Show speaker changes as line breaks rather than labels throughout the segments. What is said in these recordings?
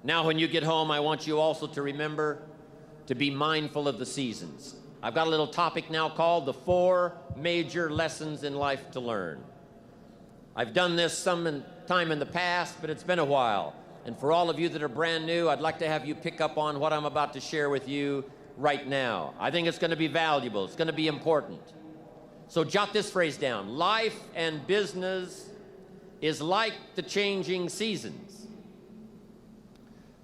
Now, when you get home, I want you also to remember to be mindful of the seasons. I've got a little topic now called the 4 major lessons in life to learn. I've done this some time in the past, but it's been a while. And for all of you that are brand new, I'd like to have you pick up on what I'm about to share with you right now. I think it's going to be valuable. It's going to be important. So jot this phrase down. Life and business is like the changing seasons.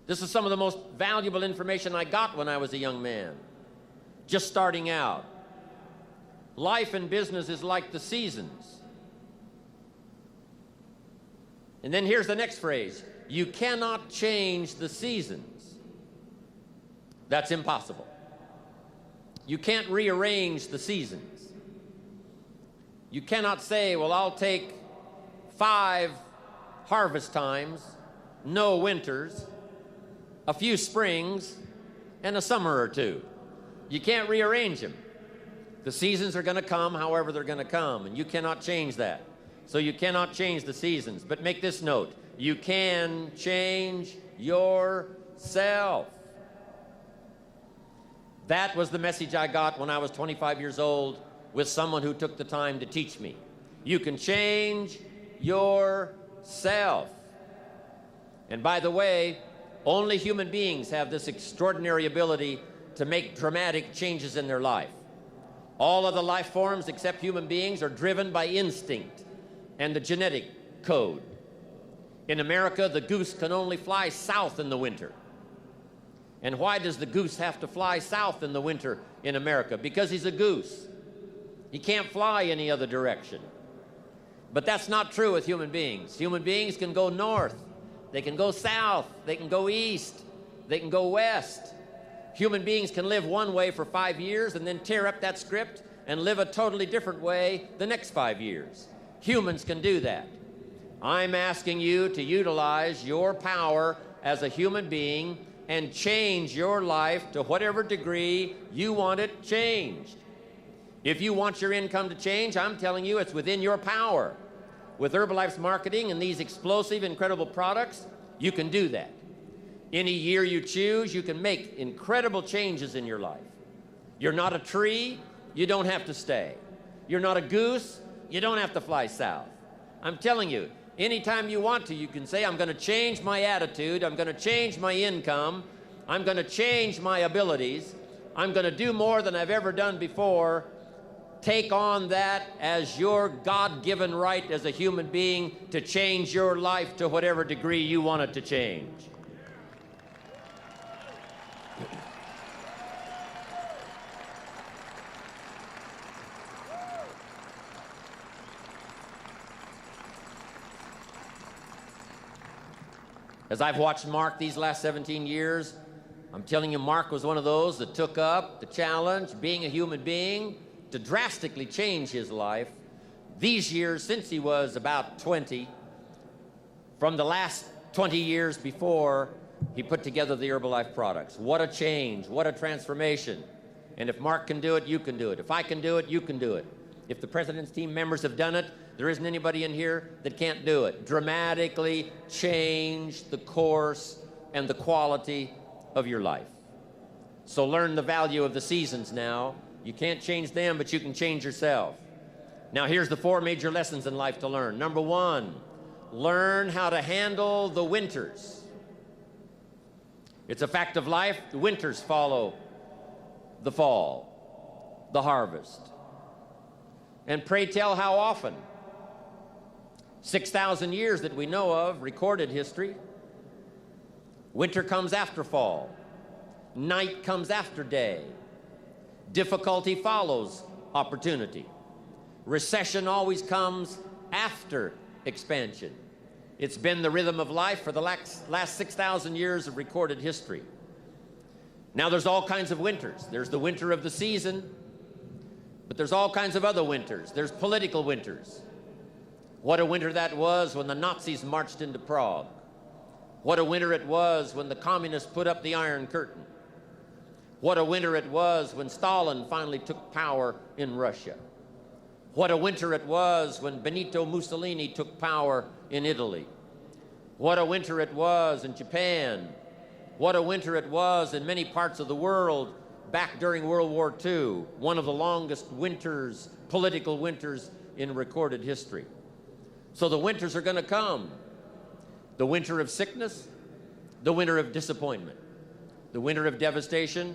This is some of the most valuable information I got when I was a young man, just starting out. Life and business is like the seasons. And then here's the next phrase. You cannot change the seasons. That's impossible. You can't rearrange the seasons. You cannot say, well, I'll take 5 harvest times, no winters, a few springs, and a summer or 2. You can't rearrange them. The seasons are going to come however they're going to come, and you cannot change that. So you cannot change the seasons. But make this note. You can change yourself. That was the message I got when I was 25 years old with someone who took the time to teach me. You can change yourself. And by the way, only human beings have this extraordinary ability to make dramatic changes in their life. All other life forms except human beings are driven by instinct and the genetic code. In America, the goose can only fly south in the winter. And why does the goose have to fly south in the winter in America? Because he's a goose. He can't fly any other direction. But that's not true with human beings. Human beings can go north. They can go south. They can go east. They can go west. Human beings can live one way for 5 years and then tear up that script and live a totally different way the next 5 years. Humans can do that. I'm asking you to utilize your power as a human being and change your life to whatever degree you want it changed. If you want your income to change, I'm telling you it's within your power. With Herbalife's marketing and these explosive, incredible products, you can do that. Any year you choose, you can make incredible changes in your life. You're not a tree, you don't have to stay. You're not a goose, you don't have to fly south. I'm telling you, anytime you want to, you can say, I'm going to change my attitude, I'm going to change my income, I'm going to change my abilities, I'm going to do more than I've ever done before. Take on that as your God-given right as a human being to change your life to whatever degree you want it to change. As I've watched Mark these last 17 years, I'm telling you, Mark was one of those that took up the challenge, being a human being, to drastically change his life. These years, since he was about 20, from the last 20 years before he put together the Herbalife products. What a change, what a transformation. And if Mark can do it, you can do it. If I can do it, you can do it. If the President's team members have done it, there isn't anybody in here that can't do it. Dramatically change the course and the quality of your life. So learn the value of the seasons now. You can't change them, but you can change yourself. Now here's the 4 major lessons in life to learn. Number 1, learn how to handle the winters. It's a fact of life. The winters follow the fall, the harvest. And pray tell how often. 6,000 years that we know of, recorded history. Winter comes after fall. Night comes after day. Difficulty follows opportunity. Recession always comes after expansion. It's been the rhythm of life for the last 6,000 years of recorded history. Now there's all kinds of winters. There's the winter of the season, but there's all kinds of other winters. There's political winters. What a winter that was when the Nazis marched into Prague. What a winter it was when the communists put up the Iron Curtain. What a winter it was when Stalin finally took power in Russia. What a winter it was when Benito Mussolini took power in Italy. What a winter it was in Japan what a winter it was in many parts of the world back during World War II, one of the longest winters, political winters in recorded history. So the winters are going to come. The winter of sickness, the winter of disappointment, the winter of devastation,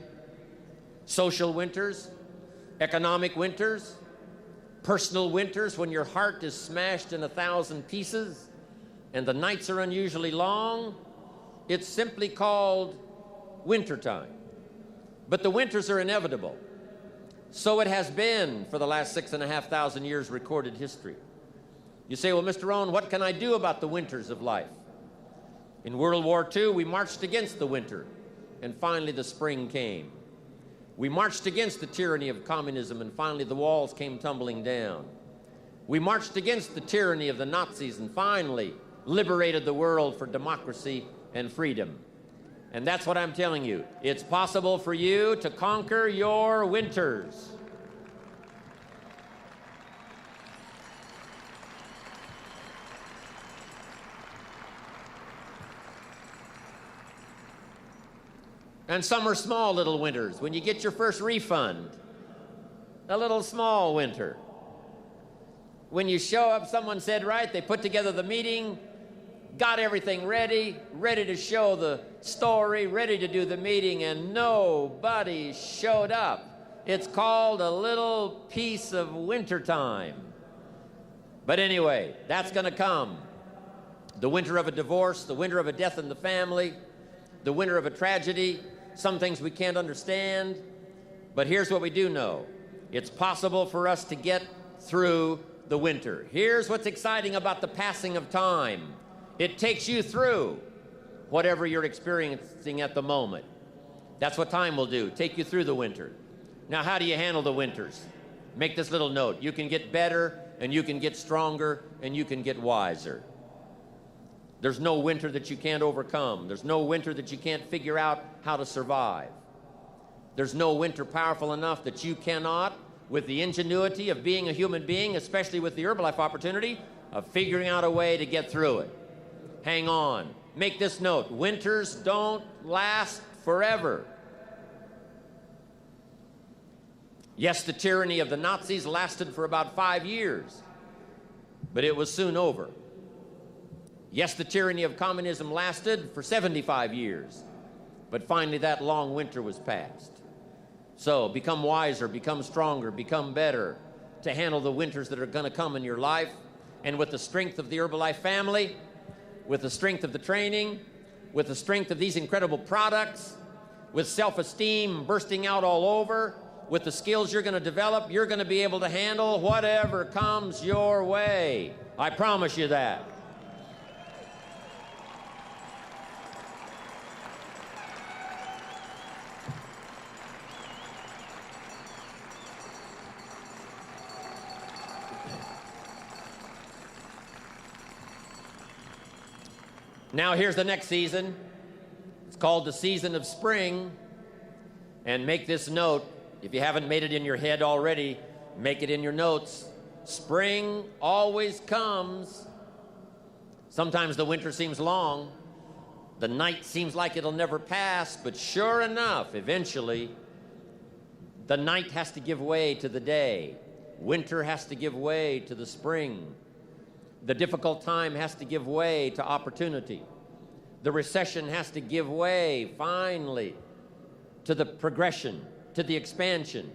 social winters, economic winters, personal winters when your heart is smashed in 1,000 pieces and the nights are unusually long. It's simply called wintertime. But the winters are inevitable. So it has been for the last 6,500 years recorded history. You say, well, Mr. Rohn, what can I do about the winters of life? In World War II, we marched against the winter, and finally the spring came. We marched against the tyranny of communism, and finally the walls came tumbling down. We marched against the tyranny of the Nazis, and finally liberated the world for democracy and freedom. And that's what I'm telling you. It's possible for you to conquer your winters. And some are small little winters. When you get your first refund, a little small winter. When you show up, someone said, right, they put together the meeting, got everything ready to show the story, ready to do the meeting, and nobody showed up. It's called a little piece of wintertime. But anyway, that's going to come. The winter of a divorce, the winter of a death in the family, the winter of a tragedy, some things we can't understand. But here's what we do know. It's possible for us to get through the winter. Here's what's exciting about the passing of time. It takes you through whatever you're experiencing at the moment. That's what time will do, take you through the winter. Now, how do you handle the winters? Make this little note. You can get better, and you can get stronger, and you can get wiser. There's no winter that you can't overcome. There's no winter that you can't figure out how to survive. There's no winter powerful enough that you cannot, with the ingenuity of being a human being, especially with the Herbalife opportunity, of figuring out a way to get through it. Hang on. Make this note. Winters don't last forever. Yes, the tyranny of the Nazis lasted for about 5 years, but it was soon over. Yes, the tyranny of communism lasted for 75 years, but finally that long winter was past. So become wiser, become stronger, become better to handle the winters that are going to come in your life. And with the strength of the Herbalife family, with the strength of the training, with the strength of these incredible products, with self-esteem bursting out all over, with the skills you're going to develop, you're going to be able to handle whatever comes your way. I promise you that. Now here's the next season. It's called the season of spring. And make this note, if you haven't made it in your head already, make it in your notes. Spring always comes. Sometimes the winter seems long. The night seems like it'll never pass, but sure enough, eventually, the night has to give way to the day. Winter has to give way to the spring. The difficult time has to give way to opportunity. The recession has to give way, finally, to the progression, to the expansion.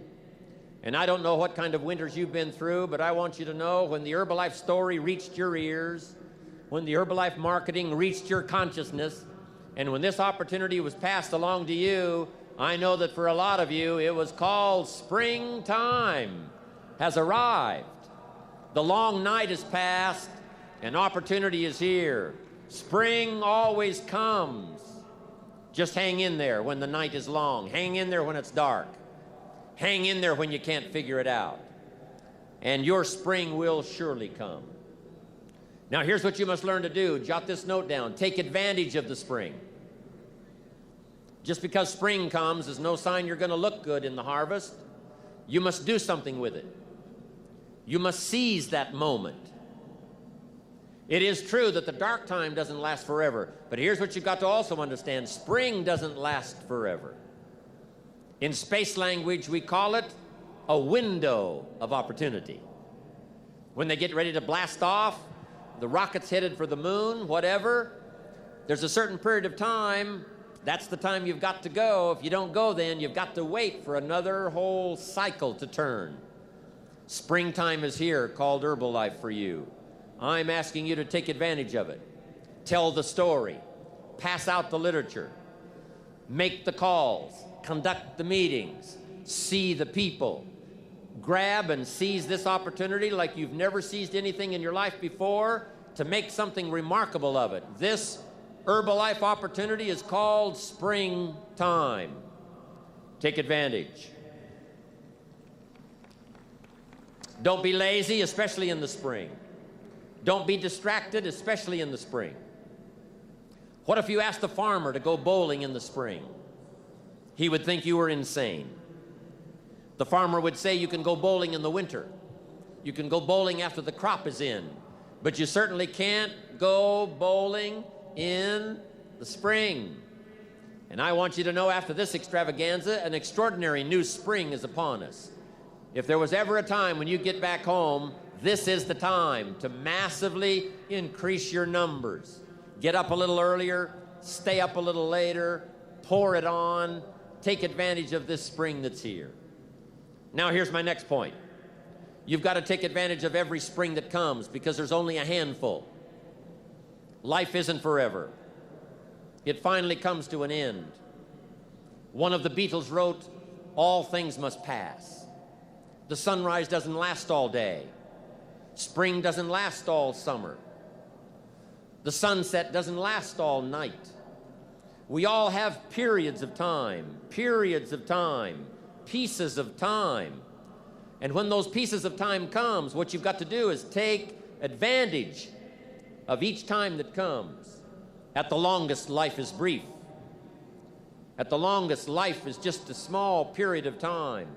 And I don't know what kind of winters you've been through, but I want you to know when the Herbalife story reached your ears, when the Herbalife marketing reached your consciousness, and when this opportunity was passed along to you, I know that for a lot of you, it was called springtime has arrived. The long night is past, and opportunity is here. Spring always comes. Just hang in there when the night is long. Hang in there when it's dark. Hang in there when you can't figure it out. And your spring will surely come. Now here's what you must learn to do. Jot this note down. Take advantage of the spring. Just because spring comes is no sign you're going to look good in the harvest. You must do something with it. You must seize that moment. It is true that the dark time doesn't last forever, but here's what you've got to also understand. Spring doesn't last forever. In space language, we call it a window of opportunity. When they get ready to blast off, the rocket's headed for the moon, whatever, there's a certain period of time. That's the time you've got to go. If you don't go then, you've got to wait for another whole cycle to turn. Springtime is here, called Herbalife for you. I'm asking you to take advantage of it. Tell the story. Pass out the literature. Make the calls. Conduct the meetings. See the people. Grab and seize this opportunity like you've never seized anything in your life before to make something remarkable of it. This Herbalife opportunity is called springtime. Take advantage. Don't be lazy, especially in the spring. Don't be distracted, especially in the spring. What if you asked a farmer to go bowling in the spring? He would think you were insane. The farmer would say you can go bowling in the winter. You can go bowling after the crop is in, but you certainly can't go bowling in the spring. And I want you to know, after this extravaganza, an extraordinary new spring is upon us. If there was ever a time when you get back home, this is the time to massively increase your numbers. Get up a little earlier, stay up a little later, pour it on, take advantage of this spring that's here. Now here's my next point. You've got to take advantage of every spring that comes because there's only a handful. Life isn't forever. It finally comes to an end. One of the Beatles wrote, "All things must pass." The sunrise doesn't last all day. Spring doesn't last all summer. The sunset doesn't last all night. We all have periods of time, pieces of time. And when those pieces of time comes, what you've got to do is take advantage of each time that comes. At the longest, life is brief. At the longest, life is just a small period of time.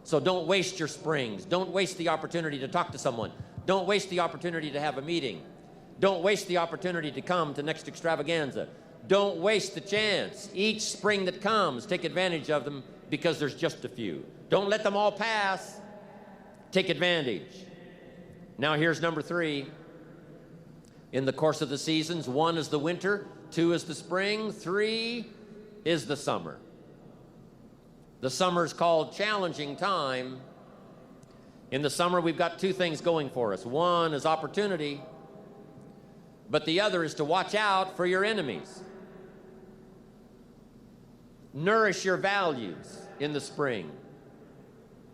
So don't waste your springs. Don't waste the opportunity to talk to someone. Don't waste the opportunity to have a meeting. Don't waste the opportunity to come to next extravaganza. Don't waste the chance. Each spring that comes, take advantage of them because there's just a few. Don't let them all pass. Take advantage. Now here's number 3. In the course of the seasons, 1 is the winter, 2 is the spring, 3 is the summer. The summer is called challenging time. In the summer, we've got 2 things going for us. 1 is opportunity, but the other is to watch out for your enemies. Nourish your values in the spring,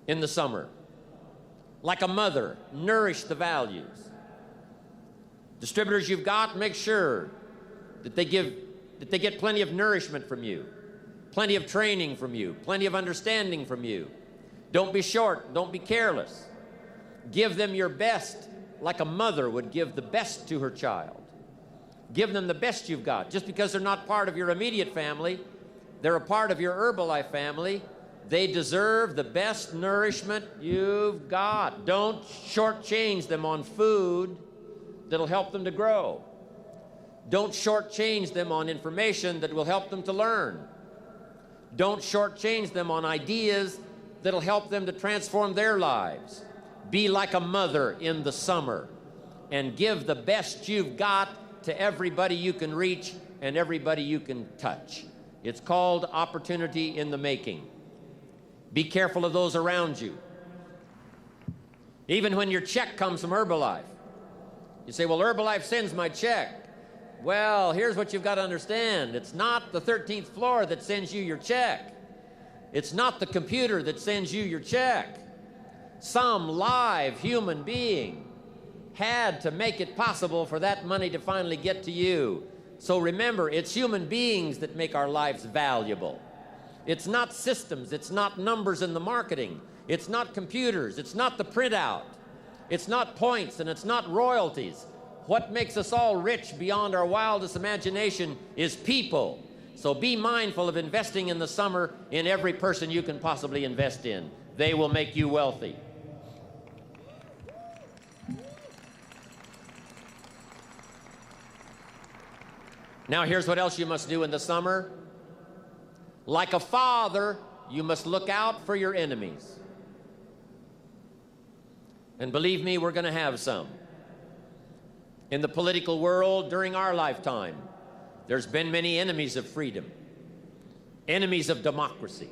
in the summer. Like a mother, nourish the values. Distributors you've got, make sure that they get plenty of nourishment from you, plenty of training from you, plenty of understanding from you. Don't be short, don't be careless. Give them your best like a mother would give the best to her child. Give them the best you've got. Just because they're not part of your immediate family, they're a part of your Herbalife family. They deserve the best nourishment you've got. Don't shortchange them on food that'll help them to grow. Don't shortchange them on information that will help them to learn. Don't shortchange them on ideas that'll help them to transform their lives. Be like a mother in the summer and give the best you've got to everybody you can reach and everybody you can touch. It's called opportunity in the making. Be careful of those around you. Even when your check comes from Herbalife, you say, well, Herbalife sends my check. Well, here's what you've got to understand. It's not the 13th floor that sends you your check. It's not the computer that sends you your check. Some live human being had to make it possible for that money to finally get to you. So remember, it's human beings that make our lives valuable. It's not systems, it's not numbers in the marketing, it's not computers, it's not the printout, it's not points, and it's not royalties. What makes us all rich beyond our wildest imagination is people. So be mindful of investing in the summer in every person you can possibly invest in. They will make you wealthy. Now here's what else you must do in the summer. Like a father, you must look out for your enemies. And believe me, we're going to have some. In the political world during our lifetime, there's been many enemies of freedom, enemies of democracy,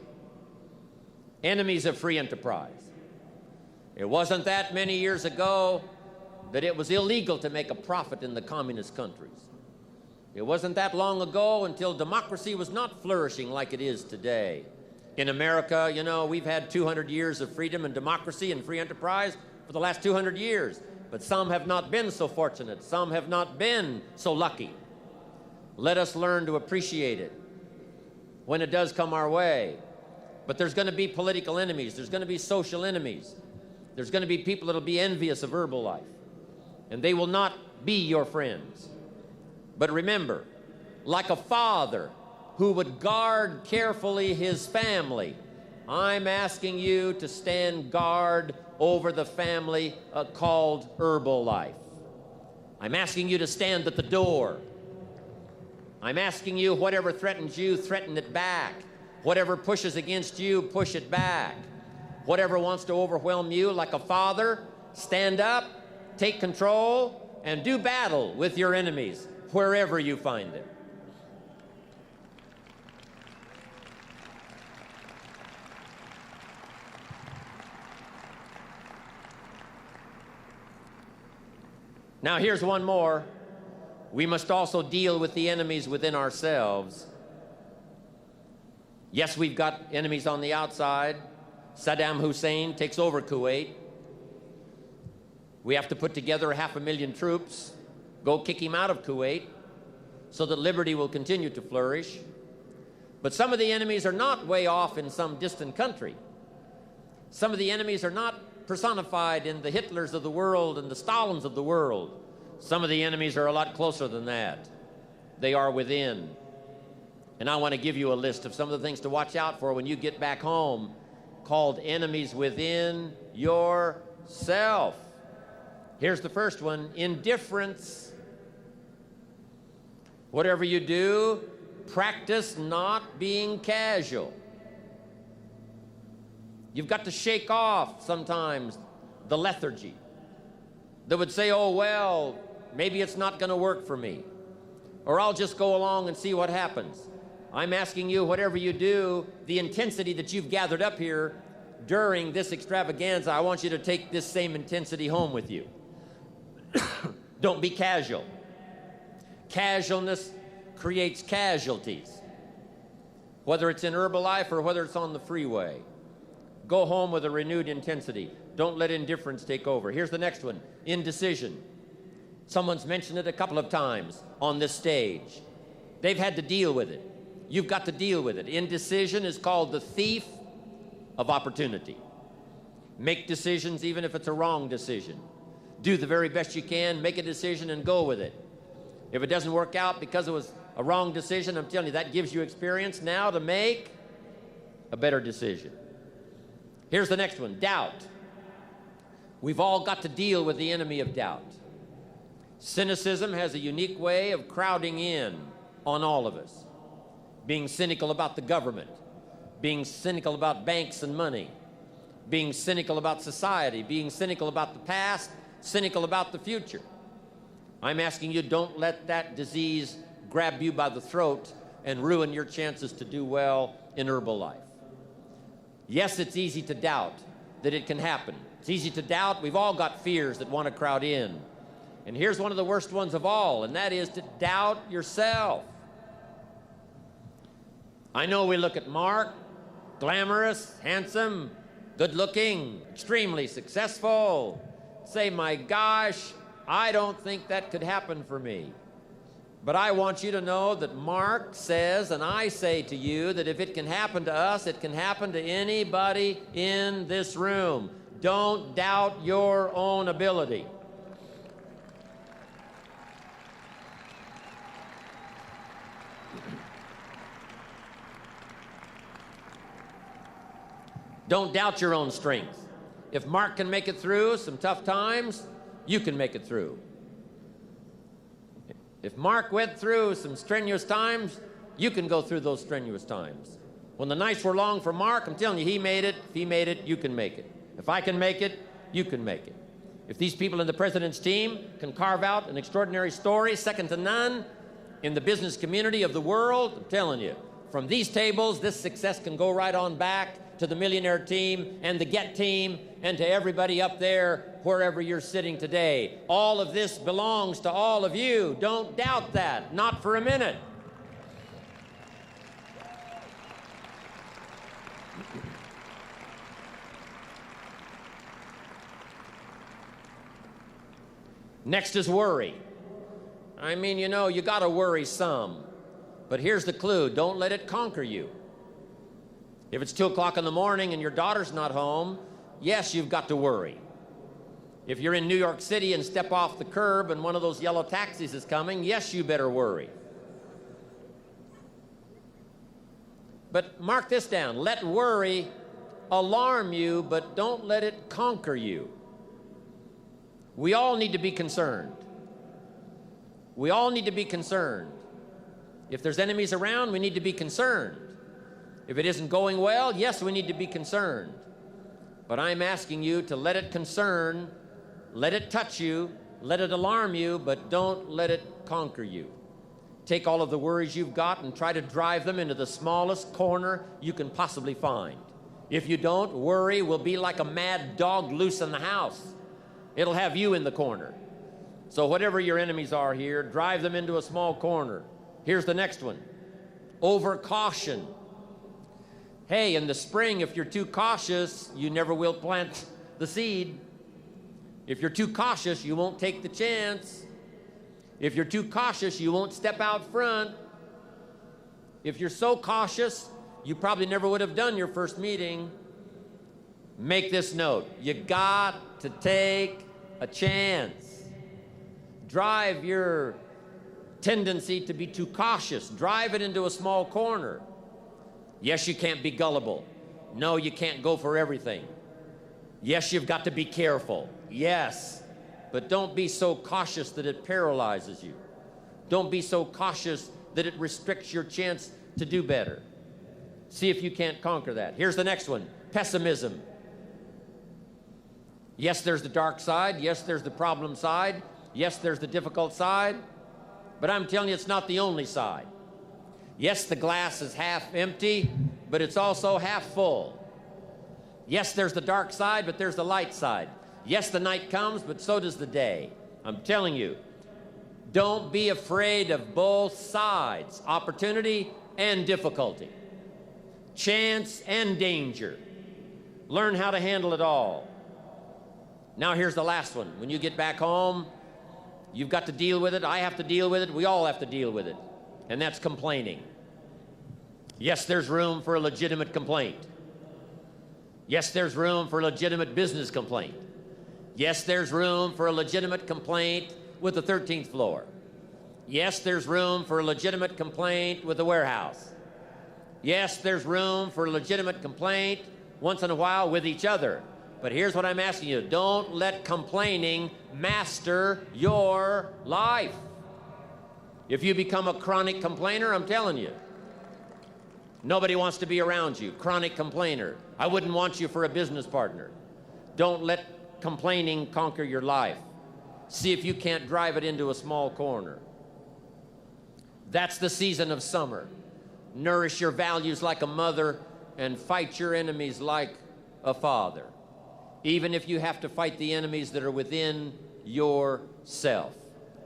enemies of free enterprise. It wasn't that many years ago that it was illegal to make a profit in the communist countries. It wasn't that long ago until democracy was not flourishing like it is today. In America, you know, we've had 200 years of freedom and democracy and free enterprise for the last 200 years. But some have not been so fortunate. Some have not been so lucky. Let us learn to appreciate it when it does come our way. But there's going to be political enemies. There's going to be social enemies. There's going to be people that will be envious of Herbalife. And they will not be your friends. But remember, like a father who would guard carefully his family, I'm asking you to stand guard over the family called Herbalife. I'm asking you to stand at the door. I'm asking you, whatever threatens you, threaten it back. Whatever pushes against you, push it back. Whatever wants to overwhelm you, like a father, stand up, take control, and do battle with your enemies wherever you find them. Now here's one more. We must also deal with the enemies within ourselves. Yes, we've got enemies on the outside. Saddam Hussein takes over Kuwait. We have to put together 500,000 troops, go kick him out of Kuwait so that liberty will continue to flourish. But some of the enemies are not way off in some distant country. Some of the enemies are not personified in the Hitlers of the world and the Stalins of the world. Some of the enemies are a lot closer than that. They are within. And I want to give you a list of some of the things to watch out for when you get back home, called enemies within yourself. Here's the first one: indifference. Whatever you do, practice not being casual. You've got to shake off sometimes the lethargy that would say, oh, well, maybe it's not going to work for me, or I'll just go along and see what happens. I'm asking you, whatever you do, the intensity that you've gathered up here during this extravaganza, I want you to take this same intensity home with you. Don't be casual. Casualness creates casualties, whether it's in Herbalife or whether it's on the freeway. Go home with a renewed intensity. Don't let indifference take over. Here's the next one: indecision. Someone's mentioned it a couple of times on this stage. They've had to deal with it. You've got to deal with it. Indecision is called the thief of opportunity. Make decisions even if it's a wrong decision. Do the very best you can, make a decision and go with it. If it doesn't work out because it was a wrong decision, I'm telling you, that gives you experience now to make a better decision. Here's the next one: doubt. We've all got to deal with the enemy of doubt. Cynicism has a unique way of crowding in on all of us. Being cynical about the government, being cynical about banks and money, being cynical about society, being cynical about the past, cynical about the future. I'm asking you, don't let that disease grab you by the throat and ruin your chances to do well in Herbalife. Yes, it's easy to doubt that it can happen. It's easy to doubt. We've all got fears that want to crowd in. And here's one of the worst ones of all, and that is to doubt yourself. I know we look at Mark, glamorous, handsome, good-looking, extremely successful, say, my gosh, I don't think that could happen for me. But I want you to know that Mark says, and I say to you, that if it can happen to us, it can happen to anybody in this room. Don't doubt your own ability. Don't doubt your own strength. If Mark can make it through some tough times, you can make it through. If Mark went through some strenuous times, you can go through those strenuous times. When the nights were long for Mark, I'm telling you, he made it. If he made it, you can make it. If I can make it, you can make it. If these people in the President's team can carve out an extraordinary story, second to none, in the business community of the world, I'm telling you, from these tables, this success can go right on back to the Millionaire team and the Get team and to everybody up there, wherever you're sitting today. All of this belongs to all of you. Don't doubt that, not for a minute. Next is worry. I mean, you know, you got to worry some. But here's the clue. Don't let it conquer you. If it's 2 o'clock in the morning and your daughter's not home, yes, you've got to worry. If you're in New York City and step off the curb and one of those yellow taxis is coming, yes, you better worry. But mark this down. Let worry alarm you, but don't let it conquer you. We all need to be concerned. We all need to be concerned. If there's enemies around, we need to be concerned. If it isn't going well, yes, we need to be concerned. But I'm asking you to let it concern, let it touch you, let it alarm you, but don't let it conquer you. Take all of the worries you've got and try to drive them into the smallest corner you can possibly find. If you don't, worry will be like a mad dog loose in the house. It'll have you in the corner. So whatever your enemies are here, drive them into a small corner. Here's the next one. Over caution. Hey, in the spring, if you're too cautious, you never will plant the seed. If you're too cautious, you won't take the chance. If you're too cautious, you won't step out front. If you're so cautious, you probably never would have done your first meeting. Make this note. You got to take a chance. Drive your tendency to be too cautious. Drive it into a small corner. Yes, you can't be gullible. No, you can't go for everything. Yes, you've got to be careful. Yes, but don't be so cautious that it paralyzes you. Don't be so cautious that it restricts your chance to do better. See if you can't conquer that. Here's the next one. Pessimism. Yes, there's the dark side. Yes, there's the problem side. Yes, there's the difficult side. But I'm telling you, it's not the only side. Yes, the glass is half empty, but it's also half full. Yes, there's the dark side, but there's the light side. Yes, the night comes, but so does the day. I'm telling you, don't be afraid of both sides, opportunity and difficulty, chance and danger. Learn how to handle it all. Now here's the last one. When you get back home, you've got to deal with it. I have to deal with it. We all have to deal with it. And that's complaining. Yes, there's room for a legitimate complaint. Yes, there's room for a legitimate business complaint. Yes, there's room for a legitimate complaint with the 13th floor. Yes, there's room for a legitimate complaint with the warehouse. Yes, there's room for a legitimate complaint once in a while with each other. But here's what I'm asking you. Don't let complaining master your life. If you become a chronic complainer, I'm telling you, nobody wants to be around you. Chronic complainer. I wouldn't want you for a business partner. Don't let complaining conquer your life. See if you can't drive it into a small corner. That's the season of summer. Nourish your values like a mother and fight your enemies like a father. Even if you have to fight the enemies that are within yourself.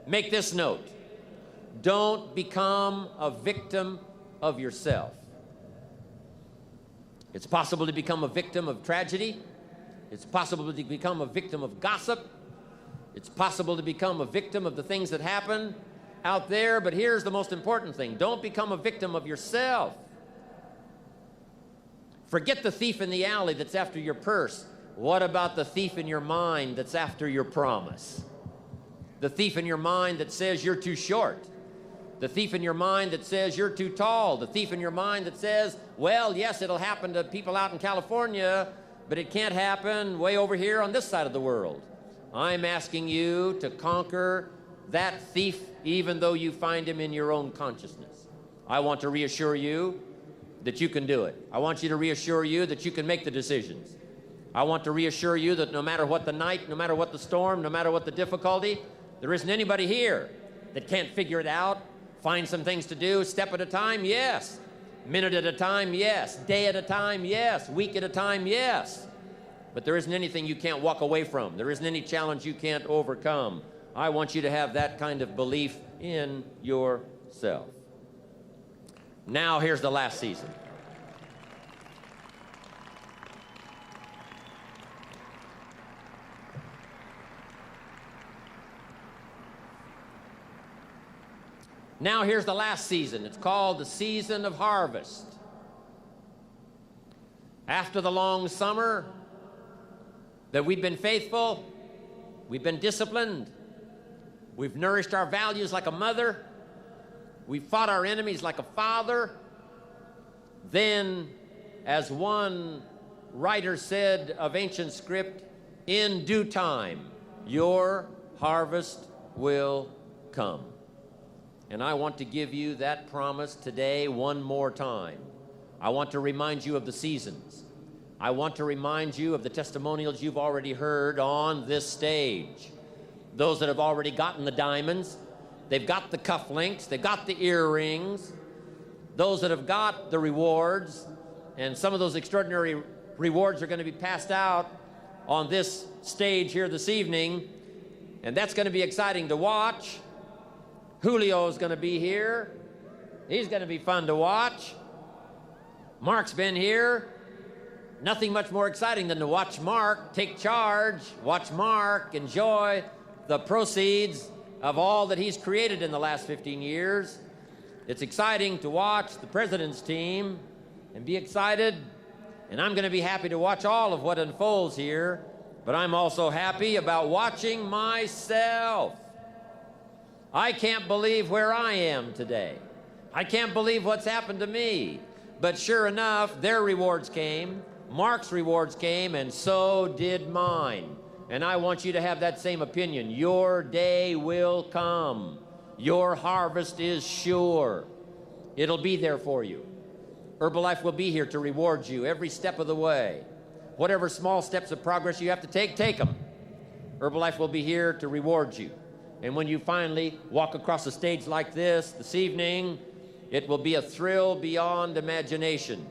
Make this note. Don't become a victim of yourself. It's possible to become a victim of tragedy. It's possible to become a victim of gossip. It's possible to become a victim of the things that happen out there, but here's the most important thing. Don't become a victim of yourself. Forget the thief in the alley that's after your purse. What about the thief in your mind that's after your promise? The thief in your mind that says you're too short. The thief in your mind that says you're too tall. The thief in your mind that says, well, yes, it'll happen to people out in California, but it can't happen way over here on this side of the world. I'm asking you to conquer that thief even though you find him in your own consciousness. I want to reassure you that you can do it. I want you to reassure you that you can make the decisions. I want to reassure you that no matter what the night, no matter what the storm, no matter what the difficulty, there isn't anybody here that can't figure it out, find some things to do, step at a time, yes. Minute at a time, yes. Day at a time, yes. Week at a time, yes. But there isn't anything you can't walk away from. There isn't any challenge you can't overcome. I want you to have that kind of belief in yourself. Now here's the last season. Now here's the last season. It's called the season of harvest. After the long summer that we've been faithful, we've been disciplined, we've nourished our values like a mother, we've fought our enemies like a father, then, as one writer said of ancient script, in due time, your harvest will come. And I want to give you that promise today one more time. I want to remind you of the seasons. I want to remind you of the testimonials you've already heard on this stage. Those that have already gotten the diamonds, they've got the cufflinks, they've got the earrings. Those that have got the rewards, and some of those extraordinary rewards are going to be passed out on this stage here this evening, and that's going to be exciting to watch. Julio's going to be here. He's going to be fun to watch. Mark's been here. Nothing much more exciting than to watch Mark take charge, watch Mark enjoy the proceeds of all that he's created in the last 15 years. It's exciting to watch the president's team and be excited, and I'm going to be happy to watch all of what unfolds here, but I'm also happy about watching myself. I can't believe where I am today. I can't believe what's happened to me. But sure enough, their rewards came, Mark's rewards came, and so did mine. And I want you to have that same opinion. Your day will come. Your harvest is sure. It'll be there for you. Herbalife will be here to reward you every step of the way. Whatever small steps of progress you have to take them. Herbalife will be here to reward you. And when you finally walk across a stage like this evening, it will be a thrill beyond imagination.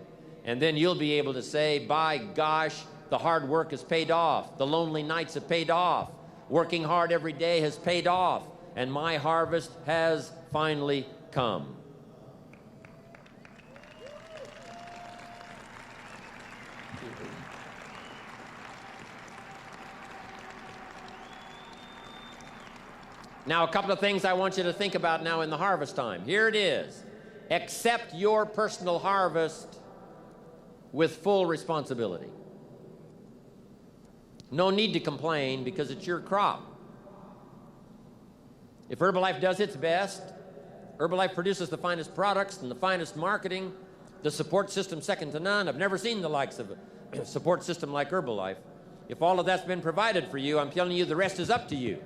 And then you'll be able to say, by gosh, the hard work has paid off. The lonely nights have paid off. Working hard every day has paid off. And my harvest has finally come. Now, a couple of things I want you to think about now in the harvest time. Here it is. Accept your personal harvest with full responsibility. No need to complain because it's your crop. If Herbalife does its best, Herbalife produces the finest products and the finest marketing, the support system second to none. I've never seen the likes of a support system like Herbalife. If all of that's been provided for you, I'm telling you the rest is up to you.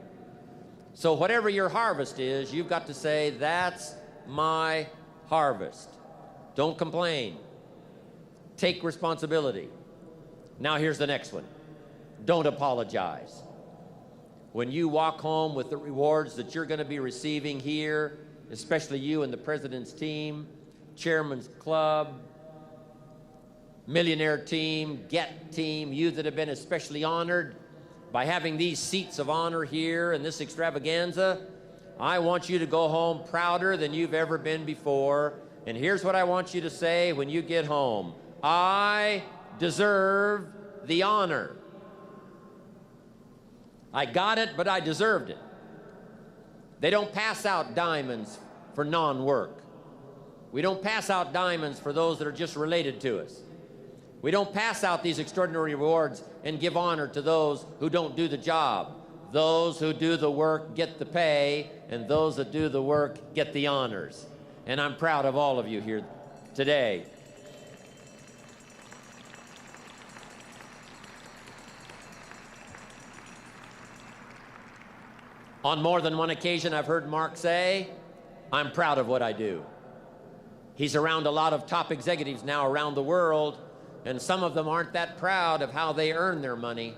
So whatever your harvest is, you've got to say, that's my harvest. Don't complain. Take responsibility. Now here's the next one. Don't apologize. When you walk home with the rewards that you're going to be receiving here, especially you and the president's team, chairman's club, millionaire team, get team, you that have been especially honored by having these seats of honor here in this extravaganza, I want you to go home prouder than you've ever been before. And here's what I want you to say when you get home. I deserve the honor. I got it, but I deserved it. They don't pass out diamonds for non-work. We don't pass out diamonds for those that are just related to us. We don't pass out these extraordinary rewards and give honor to those who don't do the job. Those who do the work get the pay, and those that do the work get the honors. And I'm proud of all of you here today. On more than one occasion, I've heard Mark say, "I'm proud of what I do." He's around a lot of top executives now around the world, and some of them aren't that proud of how they earn their money.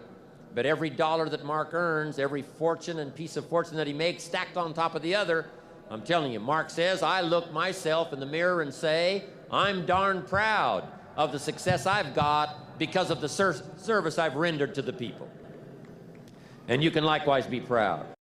But every dollar that Mark earns, every fortune and piece of fortune that he makes stacked on top of the other, I'm telling you, Mark says, I look myself in the mirror and say, I'm darn proud of the success I've got because of the service I've rendered to the people. And you can likewise be proud.